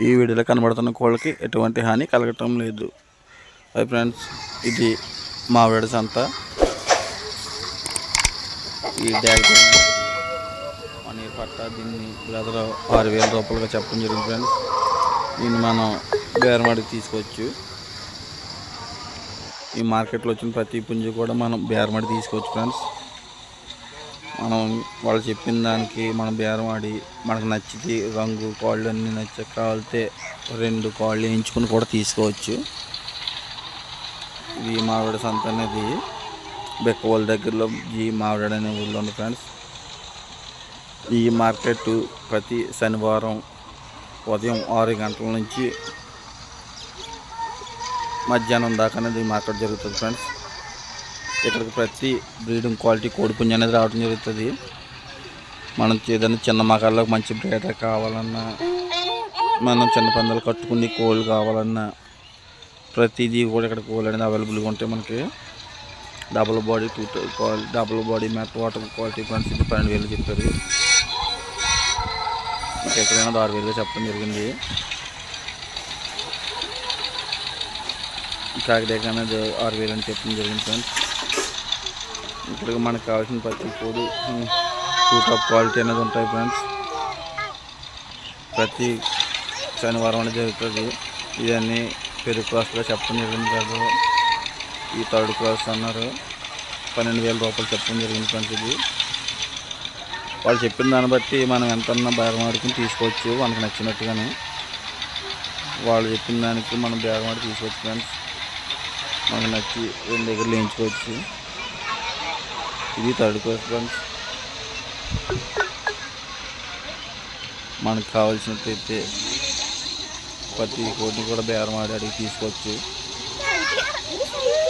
ఈ వీడియోలో కనబడుతున్న కోళ్ళకి ఎటువంటి హాని కలగటం లేదు. హాయ్ ఫ్రెండ్స్, ఇది మామిడి సంత. ఈ డాగ్ మనీర్ పట్ట దీన్ని బ్రదర్ 6,000 రూపాయలుగా చెప్పడం జరిగింది ఫ్రెండ్స్. దీన్ని మనం బేరమాడికి తీసుకోవచ్చు. ఈ మార్కెట్లో వచ్చిన ప్రతి పుంజు కూడా మనం బేరమాడి తీసుకోవచ్చు ఫ్రెండ్స్. మనం వాళ్ళు చెప్పిన దానికి మనం బేరమాడి మనకు నచ్చితే రంగు కాళ్ళు అన్నీ నచ్చక కావాలితే 2 కాళ్ళు వేయించుకుని కూడా తీసుకోవచ్చు. ఇది మామిడి సంత అనేది బెక్కవోల్ దగ్గరలో ఈ మామిడి అనే ఊళ్ళో ఉంది ఫ్రెండ్స్. ఈ మార్కెట్ ప్రతి శనివారం ఉదయం 6 గంటల నుంచి మధ్యాహ్నం దాకా అనేది మార్కెట్ జరుగుతుంది ఫ్రెండ్స్. ఇక్కడికి ప్రతి బ్రీడింగ్ క్వాలిటీ కోడిపుంజు అనేది రావడం జరుగుతుంది. మనం ఏదైనా చిన్న మకాళ్ళకి మంచి బ్రీడర్ కావాలన్నా, మనం చిన్న పందాలు కట్టుకుని కోళ్ళు కావాలన్నా ప్రతిదీ కూడా ఇక్కడ కోళ్ళు అనేది అవైలబుల్గా ఉంటాయి. మనకి double body matte water quality friends. ఇది 12,000 చెప్పారు. ఇంకా ఎక్కడైనా 6,000 చెప్పడం జరిగింది. కాకిడాక అనేది 6,000 అని చెప్పడం జరిగింది ఫ్రెండ్స్. ఇక్కడికి మనకు కావాల్సిన ప్రతి కోడి 2 టాప్ క్వాలిటీ అనేది ఉంటాయి ఫ్రెండ్స్. ప్రతి శనివారం అనేది జరుగుతుంది. ఇవన్నీ పెరుగు క్రాస్గా చెప్పడం జరిగింది కదా. ఈ 3rd క్రాస్ అన్నారు 12,000 రూపాయలు చెప్పడం జరిగింది ఫ్రెండ్స్. ఇది వాళ్ళు చెప్పిన దాన్ని బట్టి మనం ఎంతన్నా బేరం ఆడుకుని తీసుకోవచ్చు. మనకు నచ్చినట్టుగానే వాళ్ళు చెప్పిన దానికి మనం బేరం ఆడి తీసుకోవచ్చు ఫ్రెండ్స్. మనకు నచ్చి 2 దగ్గర వేయించుకోవచ్చు. ఇది 3rd క్రాస్ ఫ్రెండ్స్. మనకు కావాల్సినట్టయితే ప్రతి కోడిని కూడా బేరం ఆడి అడిగి తీసుకోవచ్చు.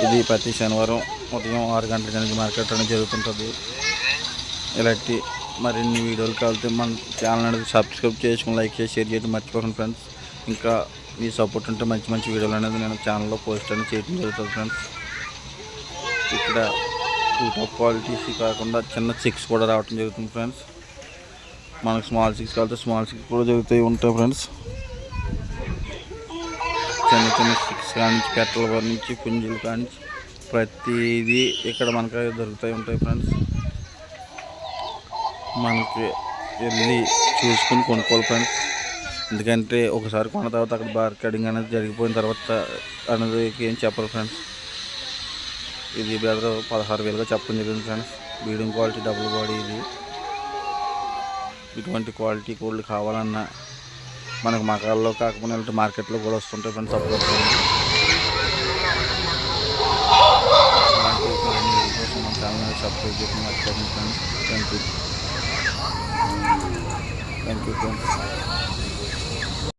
ఇది ప్రతి శనివారం ఉదయం 6 గంటల నుంచి మార్కెట్ అనేది జరుగుతుంటుంది. ఇలాంటి మరిన్ని వీడియోలు కావాలంటే మన ఛానల్ అనేది సబ్స్క్రైబ్ చేసుకుని లైక్ చేసి షేర్ చేయడం మర్చిపోకండి ఫ్రెండ్స్. ఇంకా మీ సపోర్ట్ ఉంటే మంచి మంచి వీడియోలు అనేది నేను ఛానల్లో పోస్ట్ అనేది చేయడం జరుగుతుంది ఫ్రెండ్స్. ఇక్కడ 2 టాప్ క్వాలిటీస్ కాకుండా చిన్న 6 కూడా రావడం జరుగుతుంది ఫ్రెండ్స్. మనకు స్మాల్ 6 కావాలంటే స్మాల్ 6 కూడా జరుగుతాయి ఉంటాయి ఫ్రెండ్స్. చిన్న 6 కానించి పెట్టల వరకు నుంచి పుంజులు కానించి ప్రతిదీ ఇక్కడ మనకు దొరుకుతాయి ఉంటాయి ఫ్రెండ్స్. మనకి వెళ్ళి చూసుకుని కొనుక్కోవాలి ఫ్రెండ్స్. ఎందుకంటే ఒకసారి కొన్న తర్వాత అక్కడ బార్కెటింగ్ అనేది జరిగిపోయిన తర్వాత అనేది ఏం చెప్పరు ఫ్రెండ్స్. ఇది బ్రదర్ 16,000గా చెప్పడం జరిగింది friends. Breeding quality double body. ఇది ఇటువంటి క్వాలిటీ కోళ్ళు కావాలన్నా మనకు మకాల్లో కాకపోయినా మార్కెట్లో కూడా వస్తుంటాయి ఫ్రెండ్స్. అప్పుడు మన ఛానల్ సబ్స్క్రైబ్ చేయడం మర్చిపోకండి ఫ్రెండ్స్. Thank you friends.